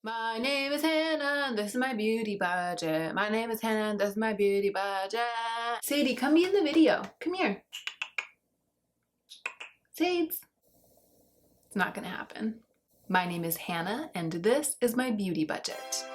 My name is Hannah, and this is my beauty budget. My name is Hannah, and this is my beauty budget. Sadie, come be in the video. Come here. Sades. It's not gonna happen. My name is Hannah, and this is my beauty budget.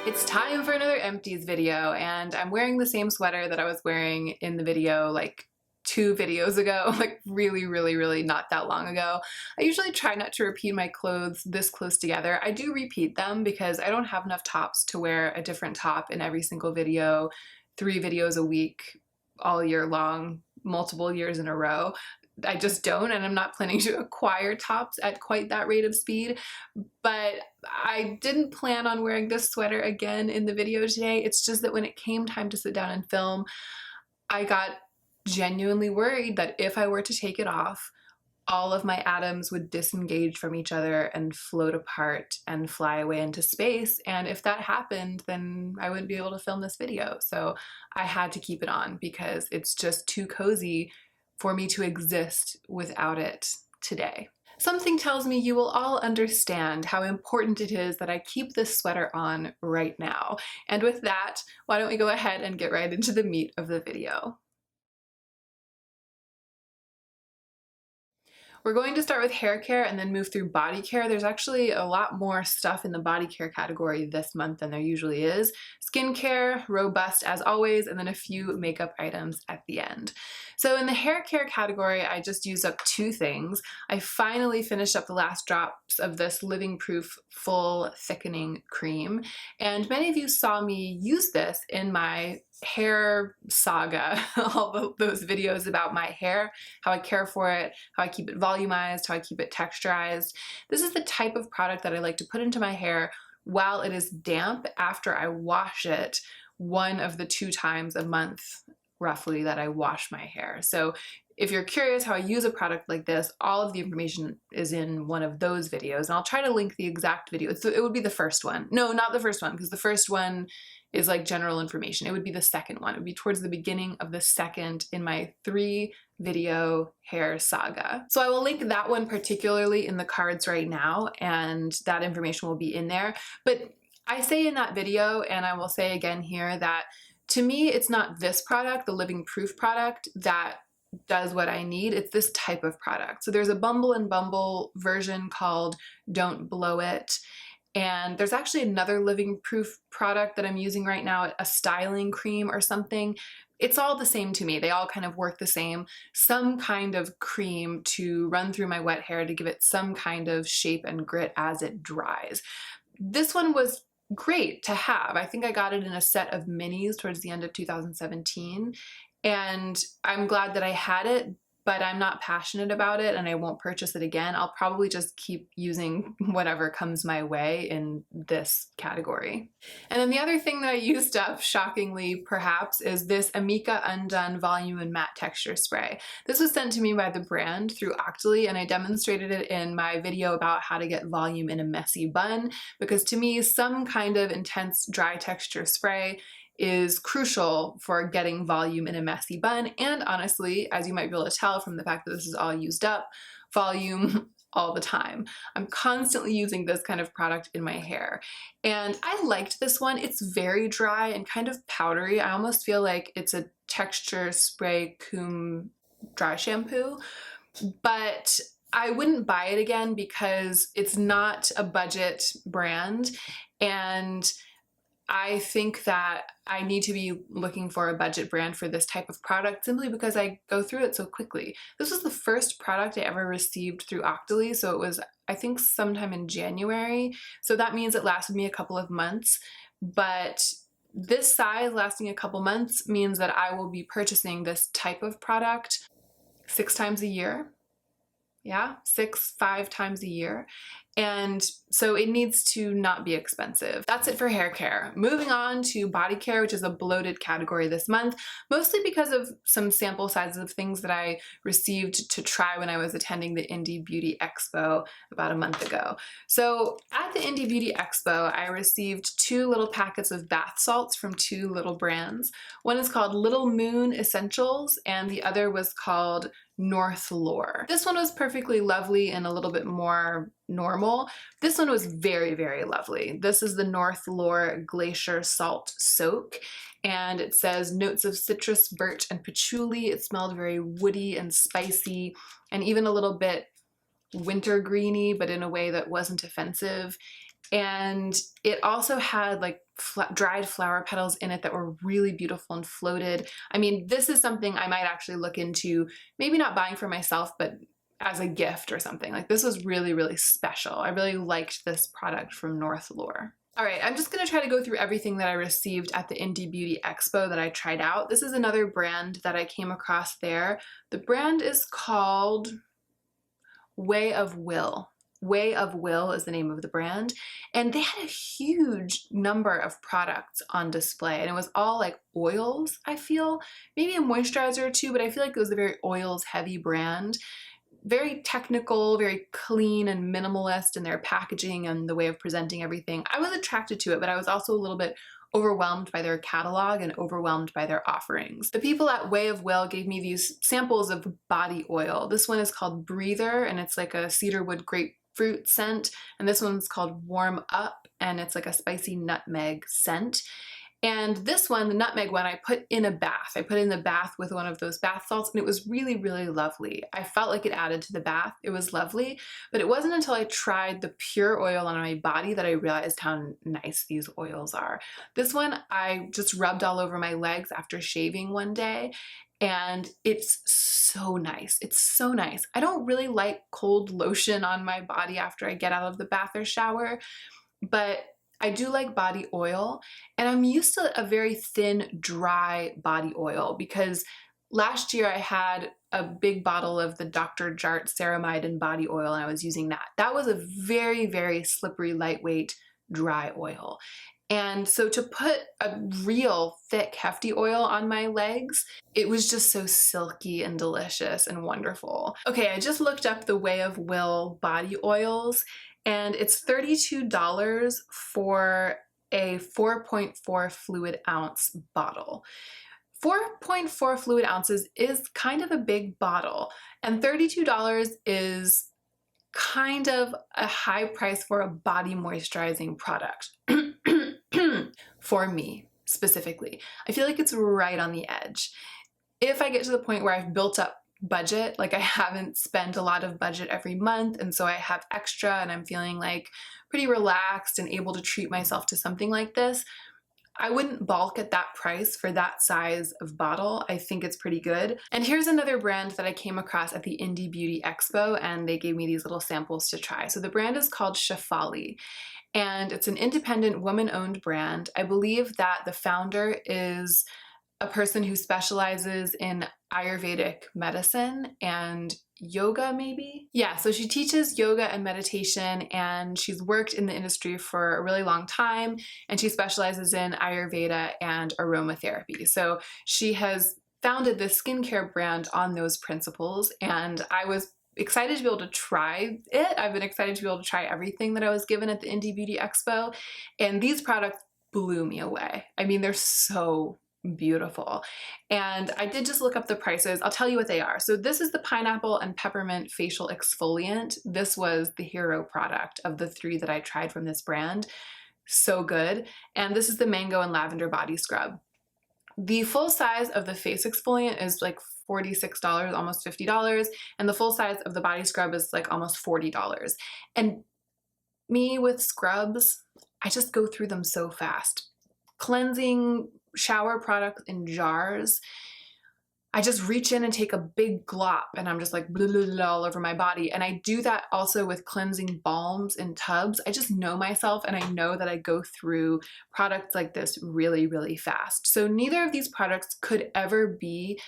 It's time for another Empties video, and I'm wearing the same sweater that I was wearing in the video like 2 videos ago, like really not that long ago. I usually try not to repeat my clothes this close together. I do repeat them because I don't have enough tops to wear a different top in every single video, 3 videos a week, all year long, multiple years in a row. I just don't, and I'm not planning to acquire tops at quite that rate of speed. But I didn't plan on wearing this sweater again in the video today. It's just that when it came time to sit down and film, I got genuinely worried that if I were to take it off, all of my atoms would disengage from each other and float apart and fly away into space. And if that happened, then I wouldn't be able to film this video. So I had to keep it on because it's just too cozy for me to exist without it today. Something tells me you will all understand how important it is that I keep this sweater on right now. And with that, why don't we go ahead and get right into the meat of the video. We're going to start with hair care and then move through body care. There's actually a lot more stuff in the body care category this month than there usually is. Skincare, robust as always, and then a few makeup items at the end. So in the hair care category, I just used up 2 things. I finally finished up the last drops of this Living Proof Full Thickening Cream, and many of you saw me use this in my hair saga, all those videos about my hair, how I care for it, how I keep it volumized, how I keep it texturized. This is the type of product that I like to put into my hair while it is damp after I wash it 1 of the 2 times a month roughly that I wash my hair. So if you're curious how I use a product like this, all of the information is in one of those videos, and I'll try to link the exact video. So it would be the first one. No, not the first one, because the first one is like general information. It would be the second one. It would be towards the beginning of the second in my 3 video hair saga. So I will link that one particularly in the cards right now, and that information will be in there. But I say in that video, and I will say again here, that to me, it's not this product, the Living Proof product, that does what I need. It's this type of product. So there's a Bumble and Bumble version called Don't Blow It. And there's actually another Living Proof product that I'm using right now, a styling cream or something. It's all the same to me. They all kind of work the same. Some kind of cream to run through my wet hair to give it some kind of shape and grit as it dries. This one was great to have. I think I got it in a set of minis towards the end of 2017, and I'm glad that I had it, but I'm not passionate about it and I won't purchase it again. I'll probably just keep using whatever comes my way in this category. And then the other thing that I used up, shockingly perhaps, is this Amika Undone Volume and Matte Texture Spray. This was sent to me by the brand through Octoly, and I demonstrated it in my video about how to get volume in a messy bun, because to me, some kind of intense dry texture spray is crucial for getting volume in a messy bun, and honestly, as you might be able to tell from the fact that this is all used up, volume all the time. I'm constantly using this kind of product in my hair, and I liked this one. It's very dry and kind of powdery. I almost feel like it's a texture spray cum dry shampoo, but I wouldn't buy it again because it's not a budget brand, and I think that I need to be looking for a budget brand for this type of product simply because I go through it so quickly. This was the first product I ever received through Octoly, so it was, I think, sometime in January. So that means it lasted me a couple of months, but this size lasting a couple months means that I will be purchasing this type of product 6 times a year. Yeah, 5 times a year. And so it needs to not be expensive. That's it for hair care. Moving on to body care, which is a bloated category this month, mostly because of some sample sizes of things that I received to try when I was attending the Indie Beauty Expo about a month ago. So at the Indie Beauty Expo, I received 2 little packets of bath salts from 2 little brands. One is called Little Moon Essentials and the other was called North Lore. This one was perfectly lovely and a little bit more normal. This one was very, very lovely. This is the North Lore Glacier Salt Soak, and it says notes of citrus, birch, and patchouli. It smelled very woody and spicy and even a little bit wintergreeny, but in a way that wasn't offensive. And it also had like dried flower petals in it that were really beautiful and floated. I mean, this is something I might actually look into, maybe not buying for myself, but as a gift or something. Like, this was really, really special. I really liked this product from North Lore. All right, I'm just gonna try to go through everything that I received at the Indie Beauty Expo that I tried out. This is another brand that I came across there. The brand is called Way of Will. Way of Will is the name of the brand, and they had a huge number of products on display, and it was all like oils, I feel. Maybe a moisturizer or two, but I feel like it was a very oils heavy brand. Very technical, very clean and minimalist in their packaging and the way of presenting everything. I was attracted to it, but I was also a little bit overwhelmed by their catalog and overwhelmed by their offerings. The people at Way of Will gave me these samples of body oil. This one is called Breather, and it's like a cedarwood grapefruit scent, and this one's called Warm Up, and it's like a spicy nutmeg scent. And this one, the nutmeg one, I put in a bath. I put it in the bath with one of those bath salts, and it was really, really lovely. I felt like it added to the bath. It was lovely, but it wasn't until I tried the pure oil on my body that I realized how nice these oils are. This one, I just rubbed all over my legs after shaving one day, and it's so nice. It's so nice. I don't really like cold lotion on my body after I get out of the bath or shower, but I do like body oil, and I'm used to a very thin, dry body oil because last year I had a big bottle of the Dr. Jart Ceramide and body oil, and I was using that. That was a very, very slippery, lightweight, dry oil. And so to put a real thick, hefty oil on my legs, it was just so silky and delicious and wonderful. Okay, I just looked up the Way of Will body oils, and it's $32 for a 4.4 fluid ounce bottle. 4.4 fluid ounces is kind of a big bottle, and $32 is kind of a high price for a body moisturizing product. For me, specifically. I feel like it's right on the edge. If I get to the point where I've built up budget, like I haven't spent a lot of budget every month, and so I have extra and I'm feeling like pretty relaxed and able to treat myself to something like this, I wouldn't balk at that price for that size of bottle. I think it's pretty good. And here's another brand that I came across at the Indie Beauty Expo, and they gave me these little samples to try. So the brand is called Shefali, and it's an independent woman-owned brand. I believe that the founder is a person who specializes in Ayurvedic medicine and yoga, maybe? Yeah, so she teaches yoga and meditation, and she's worked in the industry for a really long time, and she specializes in Ayurveda and aromatherapy. So she has founded this skincare brand on those principles, and I was excited to be able to try it. I've been excited to be able to try everything that I was given at the Indie Beauty Expo, and these products blew me away. I mean, they're so beautiful. And I did just look up the prices. I'll tell you what they are. So this is the pineapple and peppermint facial exfoliant. This was the hero product of the 3 that I tried from this brand. So good. And this is the mango and lavender body scrub. The full size of the face exfoliant is like $46, almost $50, and the full size of the body scrub is like almost $40. And me with scrubs, I just go through them so fast. Cleansing shower products in jars, I just reach in and take a big glop, and I'm just like blah, blah, blah, all over my body. And I do that also with cleansing balms in tubs. I just know myself, and I know that I go through products like this really, really fast. So neither of these products could ever be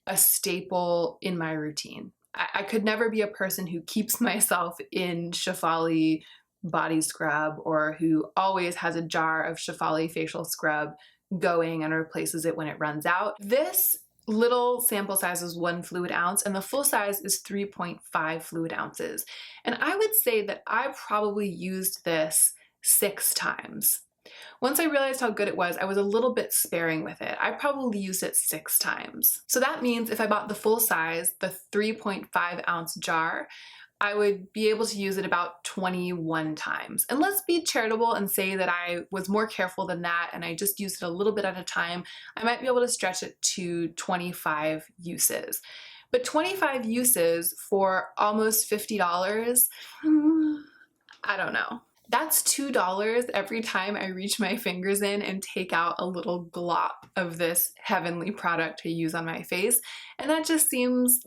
a staple in my routine. I could never be a person who keeps myself in Schouler body scrub or who always has a jar of Schouler facial scrub going and replaces it when it runs out. This little sample size is 1 fluid ounce and the full size is 3.5 fluid ounces. And I would say that I probably used this 6 times. Once I realized how good it was, I was a little bit sparing with it. I probably used it 6 times. So that means if I bought the full size, the 3.5 ounce jar, I would be able to use it about 21 times. And let's be charitable and say that I was more careful than that and I just used it a little bit at a time. I might be able to stretch it to 25 uses. But 25 uses for almost $50, I don't know. That's $2 every time I reach my fingers in and take out a little glop of this heavenly product to use on my face. And that just seems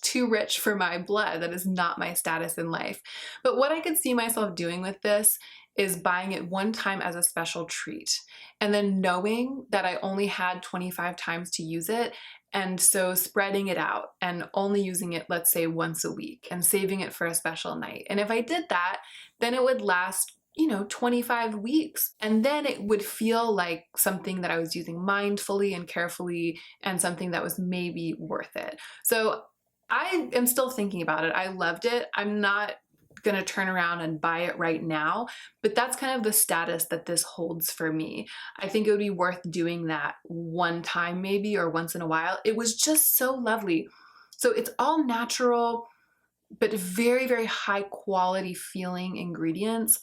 too rich for my blood. That is not my status in life. But what I could see myself doing with this is buying it one time as a special treat and then knowing that I only had 25 times to use it, and so spreading it out and only using it, let's say, once a week and saving it for a special night. And if I did that, then it would last, 25 weeks. And then it would feel like something that I was using mindfully and carefully and something that was maybe worth it. So I am still thinking about it. I loved it. I'm not gonna turn around and buy it right now, but that's kind of the status that this holds for me. I think it would be worth doing that one time maybe, or once in a while. It was just so lovely. So it's all natural, but very, very high quality feeling ingredients.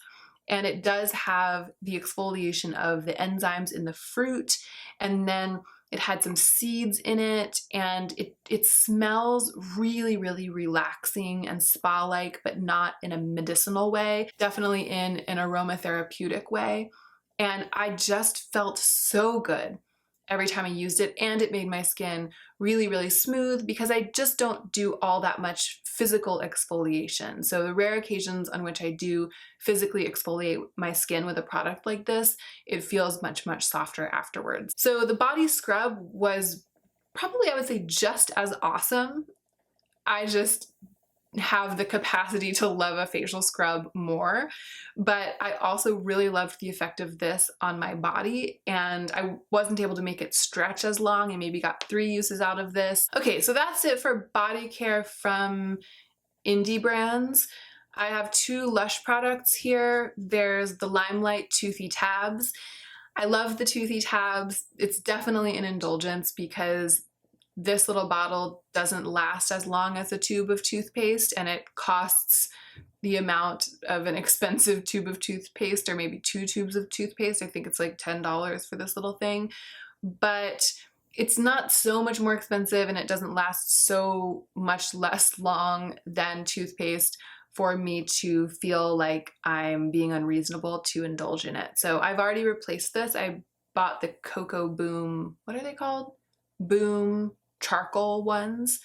And it does have the exfoliation of the enzymes in the fruit, and then it had some seeds in it, and it smells really, really relaxing and spa-like, but not in a medicinal way, definitely in an aromatherapeutic way. And I just felt so good every time I used it, and it made my skin really, really smooth because I just don't do all that much physical exfoliation. So the rare occasions on which I do physically exfoliate my skin with a product like this, it feels much, much softer afterwards. So the body scrub was probably, I would say, just as awesome. I just have the capacity to love a facial scrub more, but I also really loved the effect of this on my body, and I wasn't able to make it stretch as long. I maybe got 3 uses out of this. Okay, so that's it for body care from indie brands. I have 2 Lush products here. There's the Limelight Toothy Tabs. I love the Toothy Tabs. It's definitely an indulgence because this little bottle doesn't last as long as a tube of toothpaste, and it costs the amount of an expensive tube of toothpaste, or maybe 2 tubes of toothpaste. I think it's like $10 for this little thing, but it's not so much more expensive and it doesn't last so much less long than toothpaste for me to feel like I'm being unreasonable to indulge in it. So I've already replaced this. I bought the Cocoa Boom, what are they called? Boom charcoal ones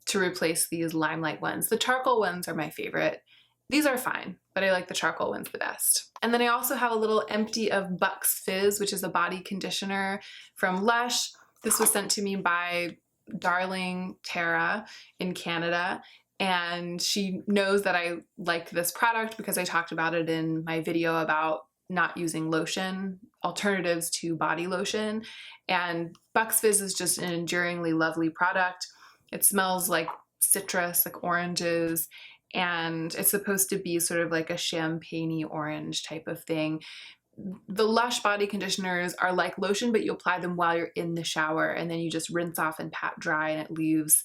to replace these Limelight ones. The charcoal ones are my favorite. These are fine, but I like the charcoal ones the best. And then I also have a little empty of Bucks Fizz, which is a body conditioner from Lush. This was sent to me by darling Tara in Canada, and she knows that I like this product because I talked about it in my video about not using lotion, alternatives to body lotion. And Bucks Fizz is just an enduringly lovely product. It smells like citrus, like oranges, and it's supposed to be sort of like a champagne-y orange type of thing. The Lush body conditioners are like lotion, but you apply them while you're in the shower, and then you just rinse off and pat dry, and it leaves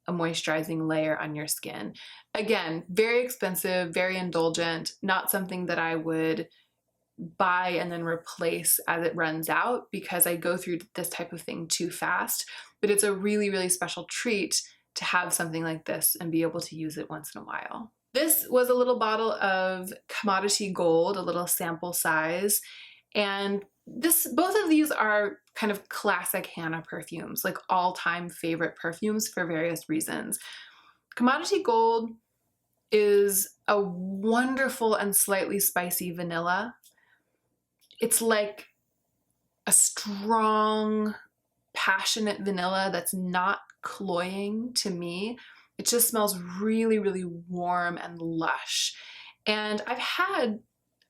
a moisturizing layer on your skin. Again, very expensive, very indulgent, not something that I would buy and then replace as it runs out because I go through this type of thing too fast, but it's a really, really special treat to have something like this and be able to use it once in a while. This was a little bottle of Commodity Gold, a little sample size, and both of these are kind of classic Hannah perfumes, like all-time favorite perfumes for various reasons. Commodity Gold is a wonderful and slightly spicy vanilla. It's like a strong, passionate vanilla that's not cloying to me, It just smells really, really warm and lush. And I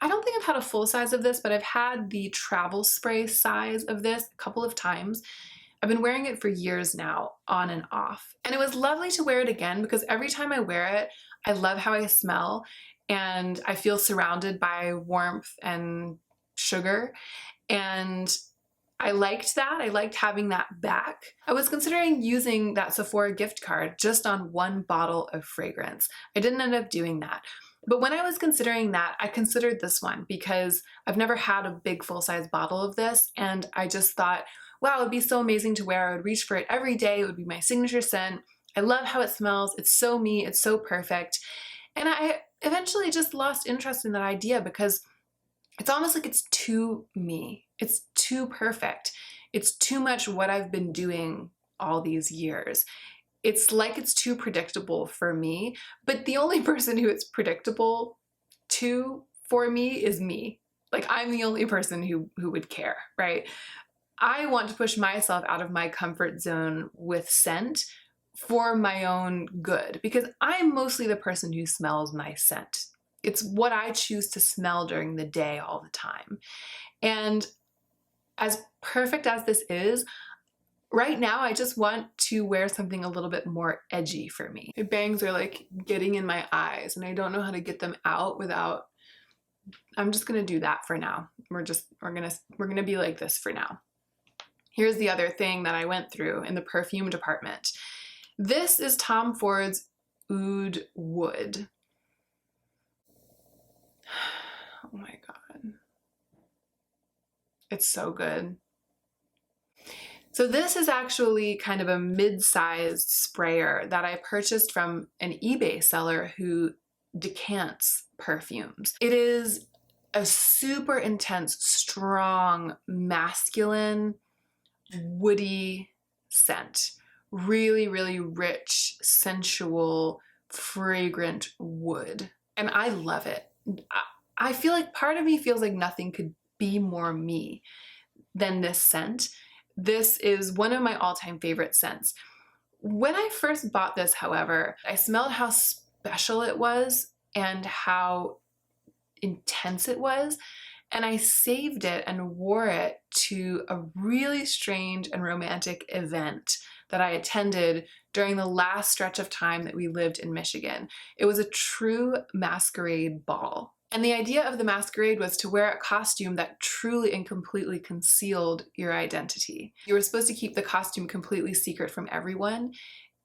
don't think I've had a full size of this, but I've had the travel spray size of this a couple of times. I've been wearing it for years now, on and off. And it was lovely to wear it again because every time I wear it, I love how I smell and I feel surrounded by warmth and sugar. And I liked that. I liked having that back. I was considering using that Sephora gift card just on one bottle of fragrance. I didn't end up doing that. But when I was considering that, I considered this one because I've never had a big full-size bottle of this, and I just thought, wow, it would be so amazing to wear. I would reach for it every day. It would be my signature scent. I love how it smells. It's so me. It's so perfect. And I eventually just lost interest in that idea because it's almost like it's too me. It's too perfect. It's too much what I've been doing all these years. It's like it's too predictable for me, but the only person who it's predictable to for me is me. Like, I'm the only person who would care, right? I want to push myself out of my comfort zone with scent for my own good because I'm mostly the person who smells my scent. It's what I choose to smell during the day all the time. And as perfect as this is, right now, I just want to wear something a little bit more edgy for me. My bangs are like getting in my eyes and I don't know how to get them out without, I'm just gonna do that for now. We're gonna be like this for now. Here's the other thing that I went through in the perfume department. This is Tom Ford's Oud Wood. Oh my God. It's so good. So this is actually kind of a mid-sized sprayer that I purchased from an eBay seller who decants perfumes. It is a super intense, strong, masculine, woody scent. Really, really rich, sensual, fragrant wood. And I love it. I feel like part of me feels like nothing could be more me than this scent. This is one of my all-time favorite scents. When I first bought this, however, I smelled how special it was and how intense it was, and I saved it and wore it to a really strange and romantic event that I attended during the last stretch of time that we lived in Michigan. It was a true masquerade ball. And the idea of the masquerade was to wear a costume that truly and completely concealed your identity. You were supposed to keep the costume completely secret from everyone,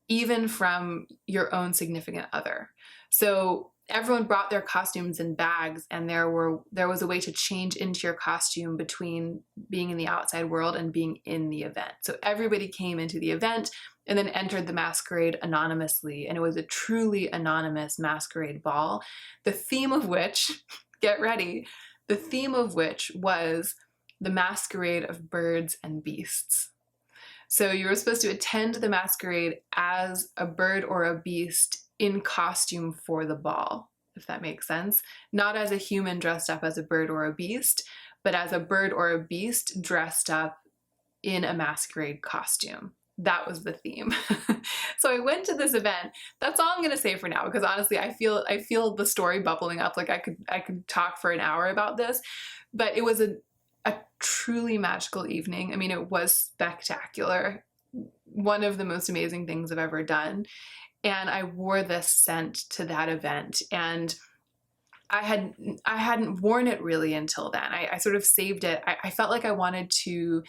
even from your own significant other. So everyone brought their costumes in bags, and there was a way to change into your costume between being in the outside world and being in the event. So everybody came into the event and then entered the masquerade anonymously, and it was a truly anonymous masquerade ball, the theme of which, get ready, the theme of which was the masquerade of birds and beasts. So you were supposed to attend the masquerade as a bird or a beast in costume for the ball, if that makes sense. Not as a human dressed up as a bird or a beast, but as a bird or a beast dressed up in a masquerade costume. That was the theme. So I went to this event. That's all I'm gonna say for now, because honestly, I feel the story bubbling up. Like I could talk for an hour about this, but it was a truly magical evening. I mean, it was spectacular. One of the most amazing things I've ever done. And I wore this scent to that event, and I hadn't worn it really until then. I sort of saved it. I felt like I wanted to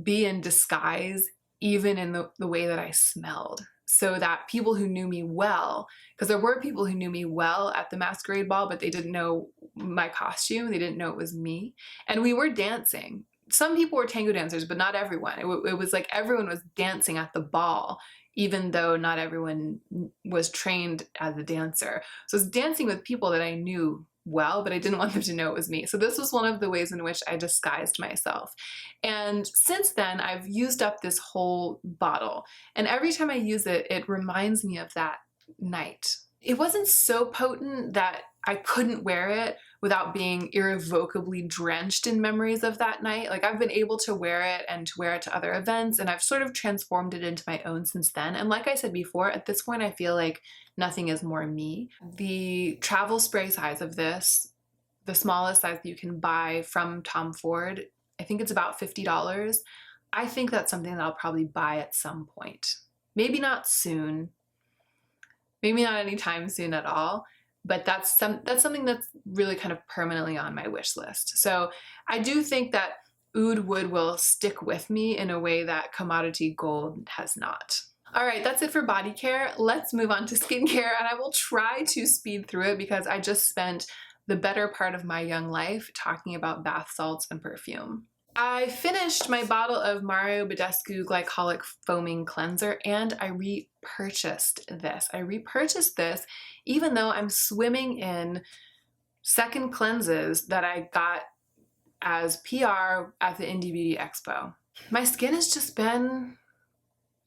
be in disguise, even in the way that I smelled, so that people who knew me well, because there were people who knew me well at the masquerade ball, but they didn't know my costume. They didn't know it was me. And we were dancing. Some people were tango dancers, but not everyone. It was like everyone was dancing at the ball, even though not everyone was trained as a dancer. So I was dancing with people that I knew well, but I didn't want them to know it was me. So this was one of the ways in which I disguised myself. And since then, I've used up this whole bottle. And every time I use it, it reminds me of that night. It wasn't so potent that I couldn't wear it without being irrevocably drenched in memories of that night. Like, I've been able to wear it and to wear it to other events, and I've sort of transformed it into my own since then. And like I said before, at this point I feel like nothing is more me. The travel spray size of this, the smallest size that you can buy from Tom Ford, I think it's about $50. I think that's something that I'll probably buy at some point. Maybe not soon, maybe not anytime soon at all, but that's something that's really kind of permanently on my wish list. So I do think that oud wood will stick with me in a way that commodity gold has not. All right, that's it for body care. Let's move on to skincare, and I will try to speed through it because I just spent the better part of my young life talking about bath salts and perfume. I finished my bottle of Mario Badescu Glycolic Foaming Cleanser, and I repurchased this. I repurchased this even though I'm swimming in second cleanses that I got as PR at the Indie Beauty Expo. My skin has just been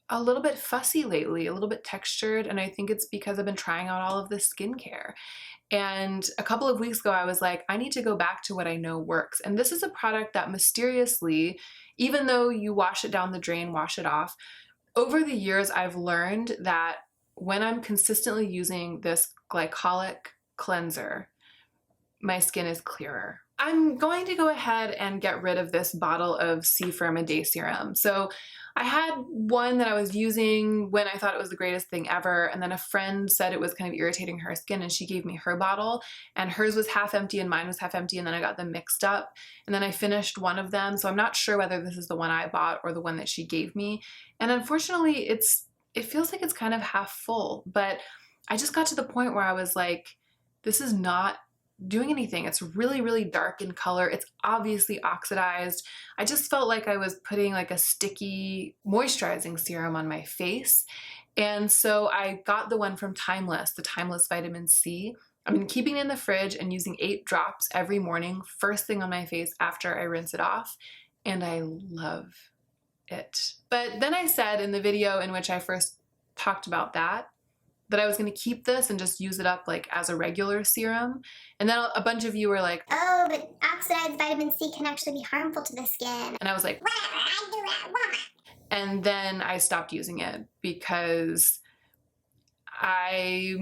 a little bit fussy lately, a little bit textured, and I think it's because I've been trying out all of this skincare. And a couple of weeks ago, I was like, I need to go back to what I know works. And this is a product that mysteriously, even though you wash it down the drain, wash it off, over the years, I've learned that when I'm consistently using this glycolic cleanser, my skin is clearer. I'm going to go ahead and get rid of this bottle of Seafoam A Day Serum. So I had one that I was using when I thought it was the greatest thing ever, and then a friend said it was kind of irritating her skin, and she gave me her bottle, and hers was half empty and mine was half empty, and then I got them mixed up, and then I finished one of them, so I'm not sure whether this is the one I bought or the one that she gave me, and unfortunately it feels like it's kind of half full, but I just got to the point where I was like, this is not doing anything. It's really, really dark in color. It's obviously oxidized. I just felt like I was putting like a sticky moisturizing serum on my face. And so I got the one from Timeless, the Timeless Vitamin C. I've been keeping it in the fridge and using 8 drops every morning, first thing on my face after I rinse it off. And I love it. But then I said in the video in which I first talked about that I was going to keep this and just use it up like as a regular serum. And then a bunch of you were like, oh, but oxidized vitamin C can actually be harmful to the skin. And I was like, whatever, I do what I want. And then I stopped using it because partly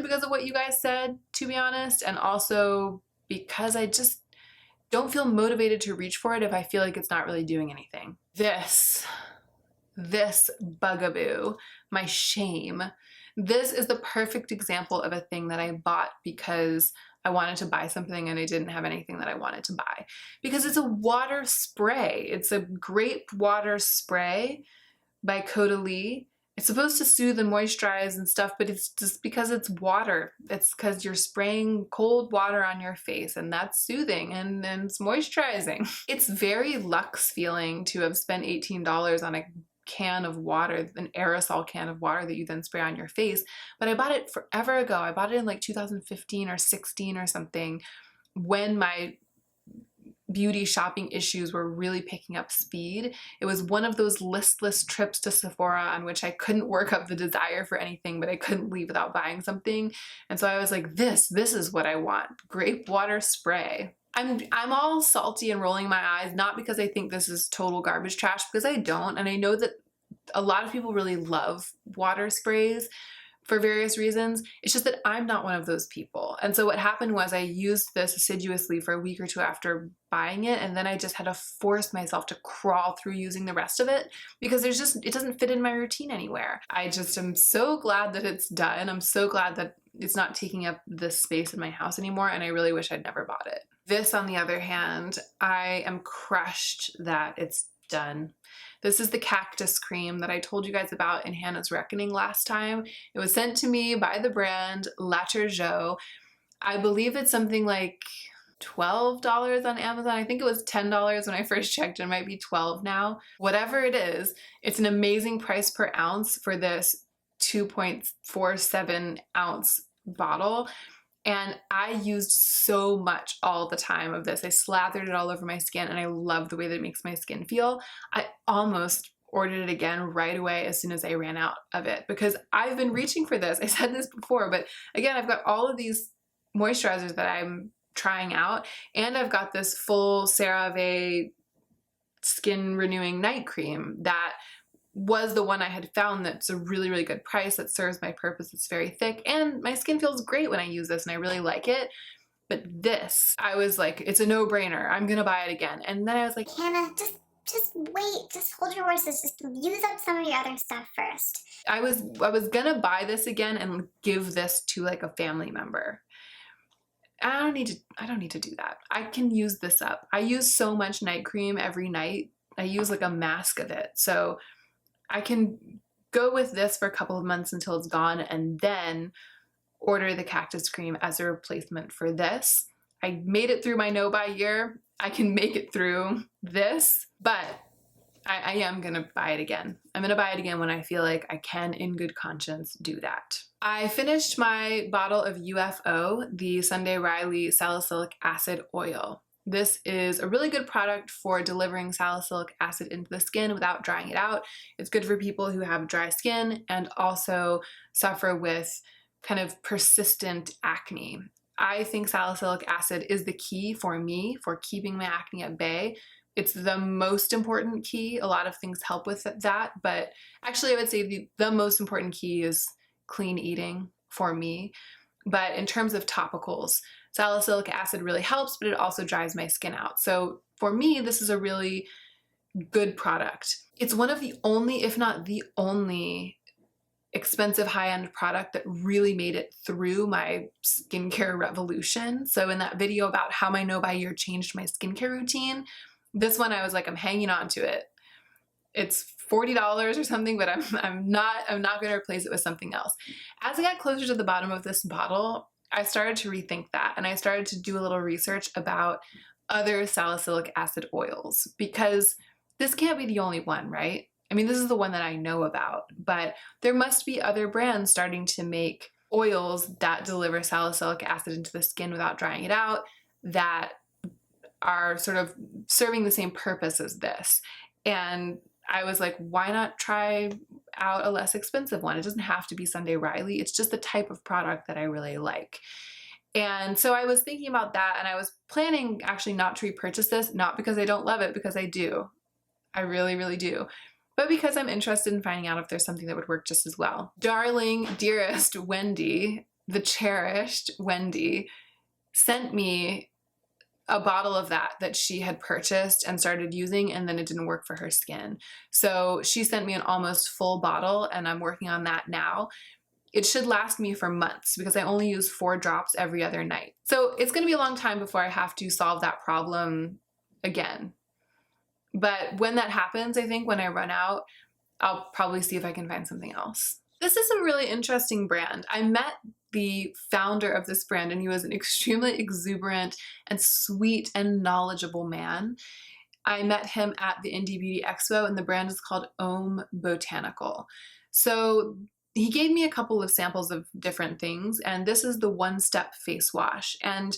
because of what you guys said, to be honest, and also because I just don't feel motivated to reach for it if I feel like it's not really doing anything. This bugaboo, my shame. This is the perfect example of a thing that I bought because I wanted to buy something and I didn't have anything that I wanted to buy. Because it's a water spray. It's a grape water spray by Caudalie. It's supposed to soothe and moisturize and stuff, but it's just because it's water. It's because you're spraying cold water on your face, and that's soothing and it's moisturizing. It's very luxe feeling to have spent $18 on a can of water, an aerosol can of water that you then spray on your face. But I bought it forever ago. I bought it in like 2015 or 16 or something, when my beauty shopping issues were really picking up speed. It was one of those listless trips to Sephora on which I couldn't work up the desire for anything, but I couldn't leave without buying something. And so I was like, this is what I want. Grape water spray. I'm all salty and rolling my eyes, not because I think this is total garbage trash, because I don't. And I know that a lot of people really love water sprays for various reasons. It's just that I'm not one of those people. And so what happened was I used this assiduously for a week or two after buying it, and then I just had to force myself to crawl through using the rest of it because it doesn't fit in my routine anywhere. I just am so glad that it's done. I'm so glad that it's not taking up this space in my house anymore, and I really wish I'd never bought it. This, on the other hand, I am crushed that it's done. This is the cactus cream that I told you guys about in Hannah's Reckoning last time. It was sent to me by the brand La Turgeot. I believe it's something like $12 on Amazon. I think it was $10 when I first checked. It might be $12 now. Whatever it is, it's an amazing price per ounce for this 2.47 ounce bottle. And I used so much all the time of this. I slathered it all over my skin, and I love the way that it makes my skin feel. I almost ordered it again right away as soon as I ran out of it, because I've been reaching for this. I said this before, but again, I've got all of these moisturizers that I'm trying out, and I've got this full CeraVe skin renewing night cream that was the one I had found that's a really, really good price, that serves my purpose. It's very thick and my skin feels great when I use this and I really like it. But this, I was like, it's a no-brainer. I'm gonna buy it again. And then I was like, Hannah, just wait. Just hold your horses. Just use up some of your other stuff first. I was gonna buy this again and give this to like a family member. I don't need to do that. I can use this up. I use so much night cream every night. I use like a mask of it. So I can go with this for a couple of months until it's gone, and then order the cactus cream as a replacement for this. I made it through my no-buy year. I can make it through this, but I am gonna buy it again. I'm gonna buy it again when I feel like I can, in good conscience, do that. I finished my bottle of UFO, the Sunday Riley Salicylic Acid Oil. This is a really good product for delivering salicylic acid into the skin without drying it out. It's good for people who have dry skin and also suffer with kind of persistent acne. I think salicylic acid is the key for me for keeping my acne at bay. It's the most important key. A lot of things help with that, but actually I would say the most important key is clean eating for me. But in terms of topicals, salicylic acid really helps, but it also dries my skin out. So for me, this is a really good product. It's one of the only, if not the only, expensive high-end product that really made it through my skincare revolution. So in that video about how my no-buy year changed my skincare routine, this one I was like, I'm hanging on to it. It's $40 or something, but I'm not going to replace it with something else. As I got closer to the bottom of this bottle, I started to rethink that, and I started to do a little research about other salicylic acid oils, because this can't be the only one, right? I mean, this is the one that I know about, but there must be other brands starting to make oils that deliver salicylic acid into the skin without drying it out, that are sort of serving the same purpose as this. And I was like, why not try out a less expensive one? It doesn't have to be Sunday Riley. It's just the type of product that I really like. And so I was thinking about that, and I was planning actually not to repurchase this, not because I don't love it, because I do. I really, really do. But because I'm interested in finding out if there's something that would work just as well. Darling, dearest Wendy, the cherished Wendy, sent me a bottle of that she had purchased and started using, and then it didn't work for her skin. So she sent me an almost full bottle, and I'm working on that now. It should last me for months because I only use 4 drops every other night. So it's gonna be a long time before I have to solve that problem again. But when that happens, I think when I run out, I'll probably see if I can find something else. This is a really interesting brand. I met the founder of this brand, and he was an extremely exuberant and sweet and knowledgeable man. I met him at the Indie Beauty Expo, and the brand is called Om Botanical. So he gave me a couple of samples of different things, and this is the One Step face wash. And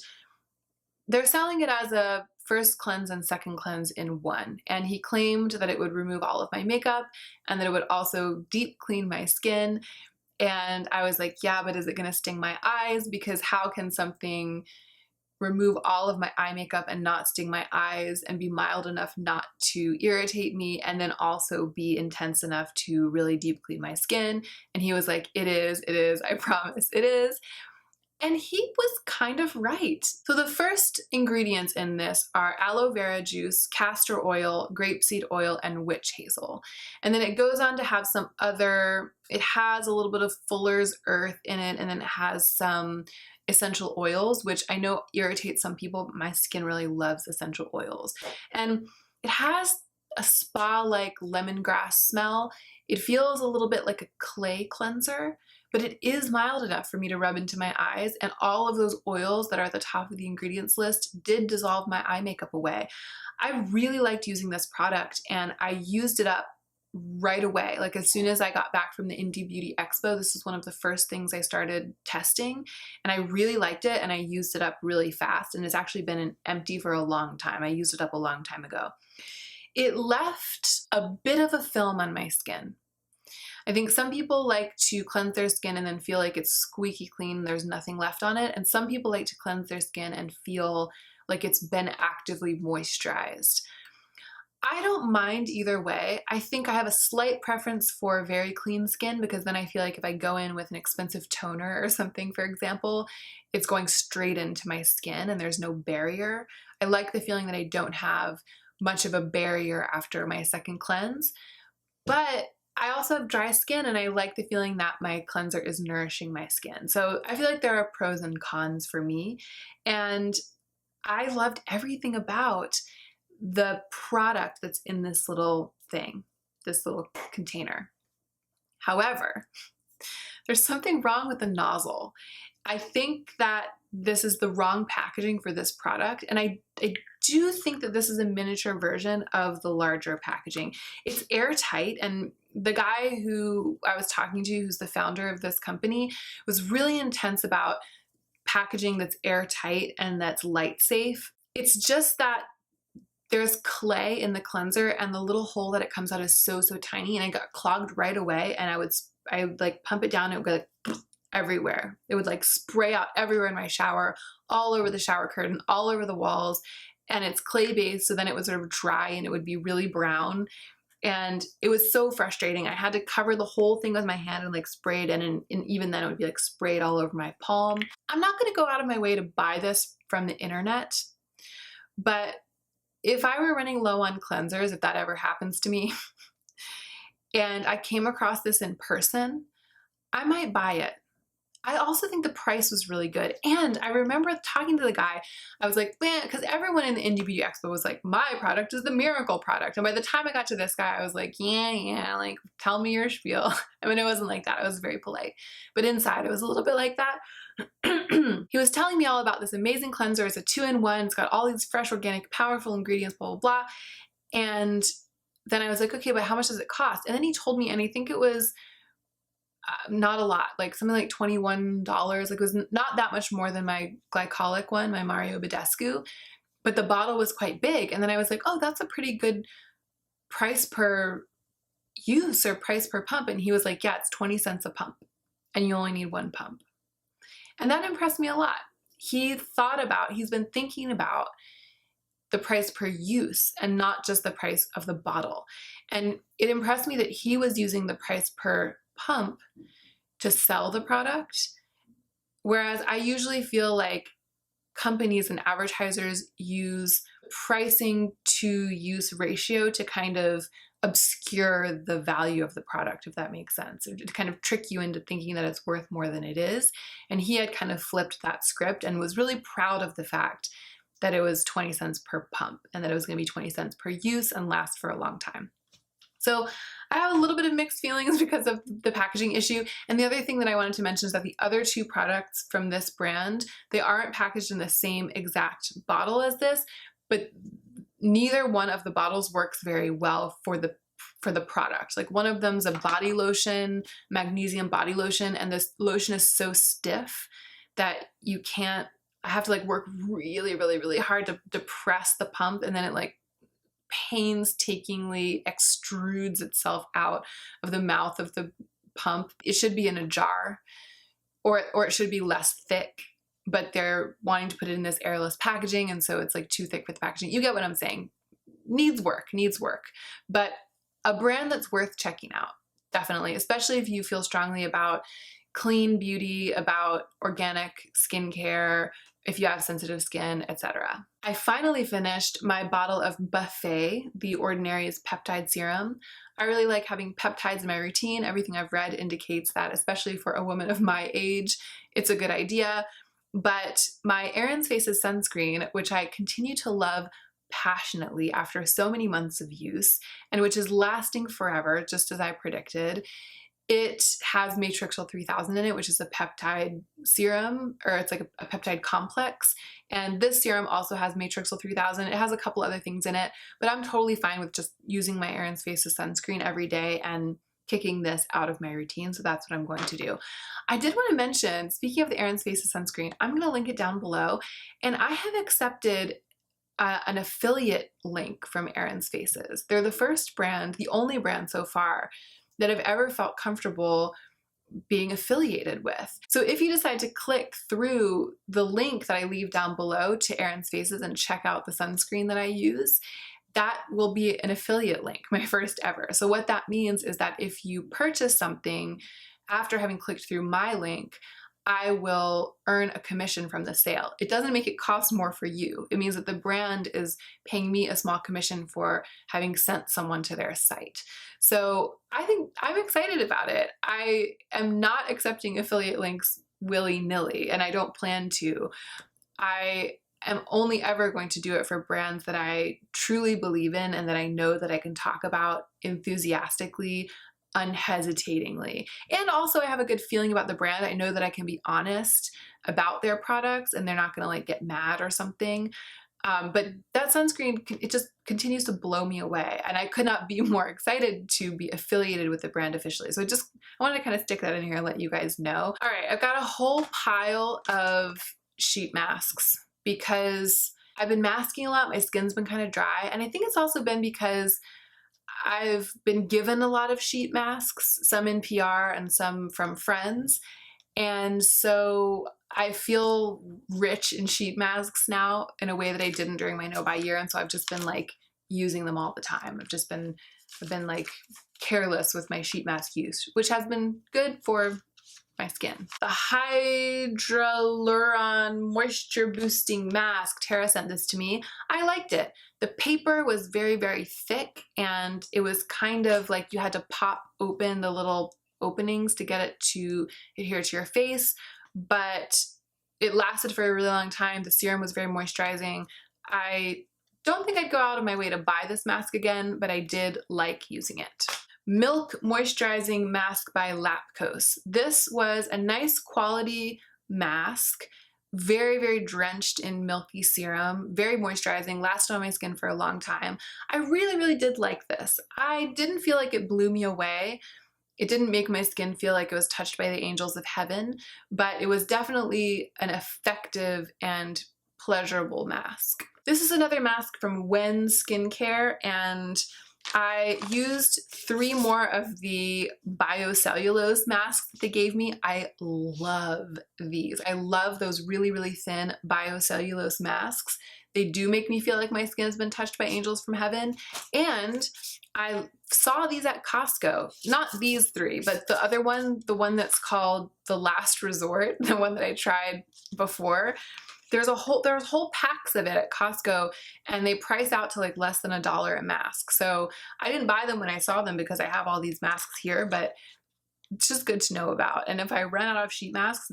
they're selling it as a first cleanse and second cleanse in one. And he claimed that it would remove all of my makeup and that it would also deep clean my skin. And I was like, yeah, but is it gonna sting my eyes? Because how can something remove all of my eye makeup and not sting my eyes and be mild enough not to irritate me, and then also be intense enough to really deep clean my skin? And he was like, it is, I promise, it is. And he was kind of right. So the first ingredients in this are aloe vera juice, castor oil, grapeseed oil, and witch hazel. And then it goes on to have some other, it has a little bit of Fuller's Earth in it, and then it has some essential oils, which I know irritates some people, but my skin really loves essential oils. And it has a spa-like lemongrass smell. It feels a little bit like a clay cleanser, but it is mild enough for me to rub into my eyes, and all of those oils that are at the top of the ingredients list did dissolve my eye makeup away. I really liked using this product, and I used it up right away. Like as soon as I got back from the Indie Beauty Expo, this is one of the first things I started testing, and I really liked it, and I used it up really fast, and it's actually been an empty for a long time. I used it up a long time ago. it left a bit of a film on my skin. I think some people like to cleanse their skin and then feel like it's squeaky clean, there's nothing left on it. And some people like to cleanse their skin and feel like it's been actively moisturized. I don't mind either way. I think I have a slight preference for very clean skin because then I feel like if I go in with an expensive toner or something, for example, it's going straight into my skin and there's no barrier. I like the feeling that I don't have much of a barrier after my second cleanse, but I also have dry skin and I like the feeling that my cleanser is nourishing my skin. So I feel like there are pros and cons for me. And I loved everything about the product that's in this little thing, this little container. However, there's something wrong with the nozzle. I think that this is the wrong packaging for this product, and I do think that this is a miniature version of the larger packaging. It's airtight, and the guy who I was talking to, who's the founder of this company, was really intense about packaging that's airtight and that's light safe. It's just that there's clay in the cleanser and the little hole that it comes out is so tiny, and I got clogged right away, and I would like pump it down and it would go like everywhere. It would like spray out everywhere in my shower, all over the shower curtain, all over the walls, and it's clay based, so then it would sort of dry and it would be really brown. And it was so frustrating. I had to cover the whole thing with my hand and like spray it in, and even then it would be like sprayed all over my palm. I'm not gonna go out of my way to buy this from the internet, but if I were running low on cleansers, if that ever happens to me, and I came across this in person, I might buy it. I also think the price was really good. And I remember talking to the guy, I was like, man, because everyone in the Indie Beauty Expo was like, my product is the miracle product. And by the time I got to this guy, I was like, yeah, like, tell me your spiel. I mean, it wasn't like that. I was very polite. But inside, it was a little bit like that. He was telling me all about this amazing cleanser. It's a 2-in-1. It's got all these fresh, organic, powerful ingredients, blah, blah, blah. And then I was like, okay, but how much does it cost? And then he told me, and I think it was not a lot, like something like $21. Like it was not that much more than my glycolic one, my Mario Badescu, but the bottle was quite big. And then I was like, oh, that's a pretty good price per use or price per pump. And he was like, yeah, it's 20 cents a pump and you only need one pump. And that impressed me a lot. He's been thinking about the price per use and not just the price of the bottle. And it impressed me that he was using the price per pump to sell the product. Whereas I usually feel like companies and advertisers use pricing to use ratio to kind of obscure the value of the product, if that makes sense, or to kind of trick you into thinking that it's worth more than it is. And he had kind of flipped that script and was really proud of the fact that it was 20 cents per pump and that it was going to be 20 cents per use and last for a long time. So I have a little bit of mixed feelings because of the packaging issue. And the other thing that I wanted to mention is that the other two products from this brand, they aren't packaged in the same exact bottle as this, but neither one of the bottles works very well for the product. Like one of them's a body lotion, magnesium body lotion, and this lotion is so stiff that I have to like work really, really, really hard to press the pump, and then it like painstakingly extrudes itself out of the mouth of the pump. It should be in a jar, or it should be less thick, but they're wanting to put it in this airless packaging, and so it's like too thick for the packaging. You get what I'm saying. Needs work. But a brand that's worth checking out, definitely, especially if you feel strongly about clean beauty, about organic skincare, if you have sensitive skin, etc. I finally finished my bottle of Buffet, The Ordinary's peptide serum. I really like having peptides in my routine. Everything I've read indicates that, especially for a woman of my age, it's a good idea. But my Aaron's Faces sunscreen, which I continue to love passionately after so many months of use, and which is lasting forever, just as I predicted, it has Matrixyl 3000 in it, which is a peptide serum, or it's like a peptide complex. And this serum also has Matrixyl 3000. It has a couple other things in it, but I'm totally fine with just using my Aaron's Faces sunscreen every day and kicking this out of my routine. So that's what I'm going to do. I did want to mention, speaking of the Aaron's Faces sunscreen, I'm going to link it down below. And I have accepted an affiliate link from Erin's Faces. They're the first brand, the only brand so far, that I've ever felt comfortable being affiliated with. So if you decide to click through the link that I leave down below to Erin's Faces and check out the sunscreen that I use, that will be an affiliate link, my first ever. So what that means is that if you purchase something after having clicked through my link, I will earn a commission from the sale. It doesn't make it cost more for you. It means that the brand is paying me a small commission for having sent someone to their site. So I think I'm excited about it. I am not accepting affiliate links willy-nilly, and I don't plan to. I am only ever going to do it for brands that I truly believe in and that I know that I can talk about enthusiastically, unhesitatingly. And also I have a good feeling about the brand. I know that I can be honest about their products and they're not gonna like get mad or something. But that sunscreen, it just continues to blow me away. And I could not be more excited to be affiliated with the brand officially. So I wanted to kind of stick that in here and let you guys know. All right, I've got a whole pile of sheet masks because I've been masking a lot. My skin's been kind of dry. And I think it's also been because I've been given a lot of sheet masks, some in PR and some from friends. And so I feel rich in sheet masks now in a way that I didn't during my no-buy year. And so I've just been like using them all the time. I've been like careless with my sheet mask use, which has been good for my skin. The Hydroluron Moisture Boosting Mask, Tara sent this to me. I liked it. The paper was very, very thick and it was kind of like you had to pop open the little openings to get it to adhere to your face, but it lasted for a really long time. The serum was very moisturizing. I don't think I'd go out of my way to buy this mask again, but I did like using it. Milk Moisturizing Mask by Lapkos. This was a nice quality mask, very, very drenched in milky serum, very moisturizing, lasted on my skin for a long time. I really, really did like this. I didn't feel like it blew me away. It didn't make my skin feel like it was touched by the angels of heaven, but it was definitely an effective and pleasurable mask. This is another mask from Wen Skincare, and I used 3 more of the biocellulose masks that they gave me. I love these. I love those really, really thin biocellulose masks. They do make me feel like my skin has been touched by angels from heaven. And I saw these at Costco, not these 3, but the other one, the one that's called The Last Resort, the one that I tried before. There's whole packs of it at Costco and they price out to like less than $1 a mask. So I didn't buy them when I saw them because I have all these masks here, but it's just good to know about. And if I run out of sheet masks,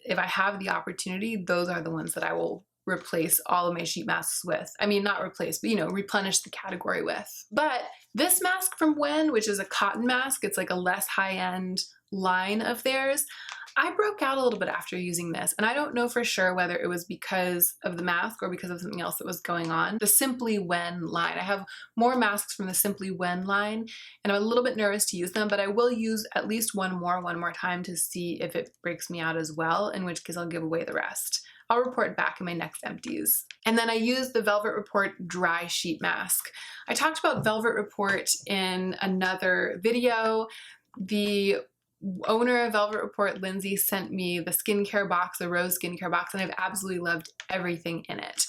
if I have the opportunity, those are the ones that I will replace all of my sheet masks with. I mean, not replace, but replenish the category with. But this mask from Wen, which is a cotton mask, it's like a less high-end line of theirs. I broke out a little bit after using this, and I don't know for sure whether it was because of the mask or because of something else that was going on. The Simply Wen line. I have more masks from the Simply Wen line, and I'm a little bit nervous to use them, but I will use at least one more time to see if it breaks me out as well, in which case I'll give away the rest. I'll report back in my next empties. And then I used the Velvet Report Dry Sheet Mask. I talked about Velvet Report in another video. The owner of Velvet Report, Lindsay, sent me the skincare box, the rose skincare box, and I've absolutely loved everything in it.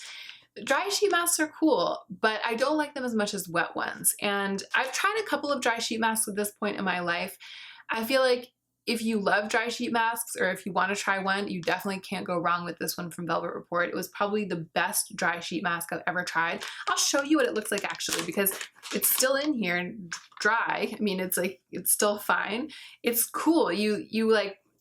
Dry sheet masks are cool, but I don't like them as much as wet ones. And I've tried a couple of dry sheet masks at this point in my life. I feel like if you love dry sheet masks or if you want to try one, you definitely can't go wrong with this one from Velvet Report. It was probably the best dry sheet mask I've ever tried. I'll show you what it looks like actually because it's still in here and dry. I mean, it's still fine. It's cool.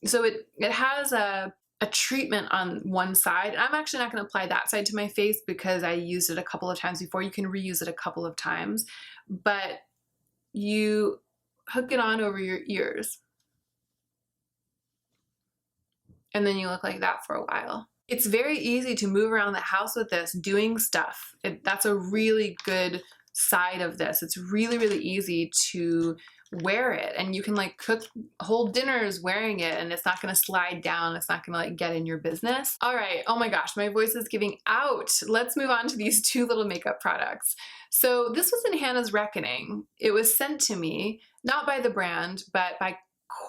So it has a treatment on one side. I'm actually not going to apply that side to my face because I used it a couple of times before. You can reuse it a couple of times, but you hook it on over your ears. And then you look like that for a while. It's very easy to move around the house with this, doing stuff. That's a really good side of this. It's really, really easy to wear it, and you can like cook whole dinners wearing it, and it's not gonna slide down, it's not gonna like get in your business. All right, oh my gosh, my voice is giving out. Let's move on to these two little makeup products. So this was in Hannah's Reckoning. It was sent to me, not by the brand, but by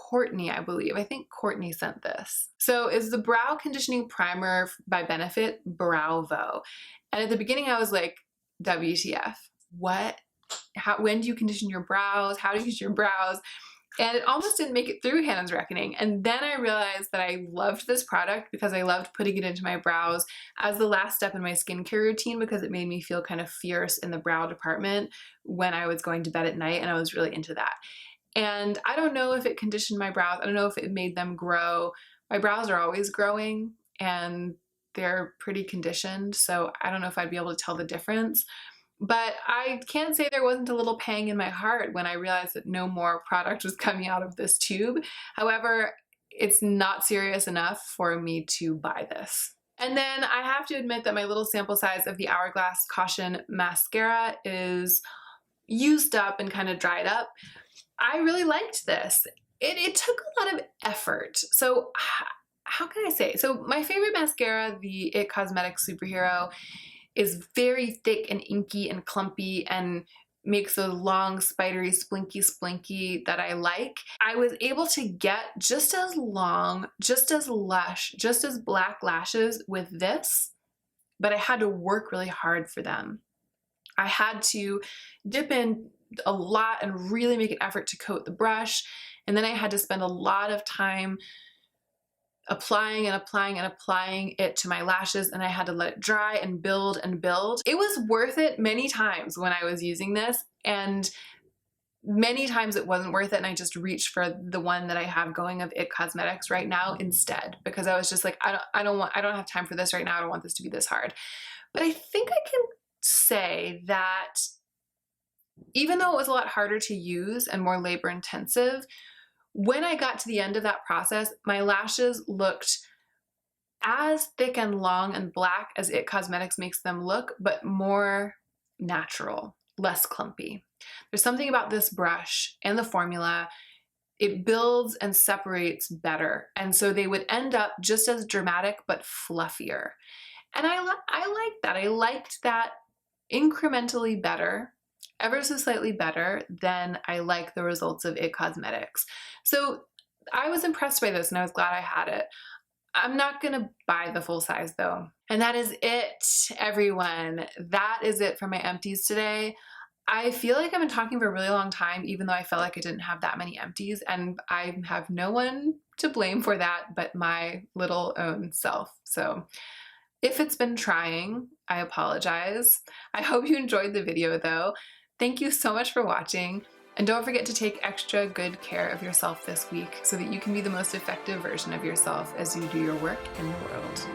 Courtney, I believe. I think Courtney sent this. So it's the Brow Conditioning Primer by Benefit Bravo. And at the beginning I was like, WTF? What? When do you condition your brows? How do you condition your brows? And it almost didn't make it through Hannah's Reckoning. And then I realized that I loved this product because I loved putting it into my brows as the last step in my skincare routine, because it made me feel kind of fierce in the brow department when I was going to bed at night, and I was really into that. And I don't know if it conditioned my brows. I don't know if it made them grow. My brows are always growing and they're pretty conditioned, so I don't know if I'd be able to tell the difference. But I can't say there wasn't a little pang in my heart when I realized that no more product was coming out of this tube. However, it's not serious enough for me to buy this. And then I have to admit that my little sample size of the Hourglass Caution Mascara is used up and kind of dried up. I really liked this. It took a lot of effort. So how can I say? So my favorite mascara, the IT Cosmetics Superhero, is very thick and inky and clumpy and makes a long, spidery, splinky that I like. I was able to get just as long, just as lush, just as black lashes with this, but I had to work really hard for them. I had to dip in a lot and really make an effort to coat the brush, and then I had to spend a lot of time applying it to my lashes, and I had to let it dry and build and build. It was worth it many times when I was using this, and many times it wasn't worth it, and I just reached for the one that I have going of IT Cosmetics right now instead, because I was just like, I don't have time for this right now. I don't want this to be this hard. But I think I can say that even though it was a lot harder to use and more labor intensive, when I got to the end of that process, my lashes looked as thick and long and black as IT Cosmetics makes them look, but more natural, less clumpy. There's something about this brush and the formula. It builds and separates better. And so they would end up just as dramatic, but fluffier. And I liked that. I liked that incrementally better, ever so slightly better than I like the results of IT Cosmetics. So I was impressed by this and I was glad I had it. I'm not gonna buy the full size though. And that is it, everyone. That is it for my empties today. I feel like I've been talking for a really long time, even though I felt like I didn't have that many empties, and I have no one to blame for that but my little own self. So if it's been trying, I apologize. I hope you enjoyed the video though. Thank you so much for watching, and don't forget to take extra good care of yourself this week so that you can be the most effective version of yourself as you do your work in the world.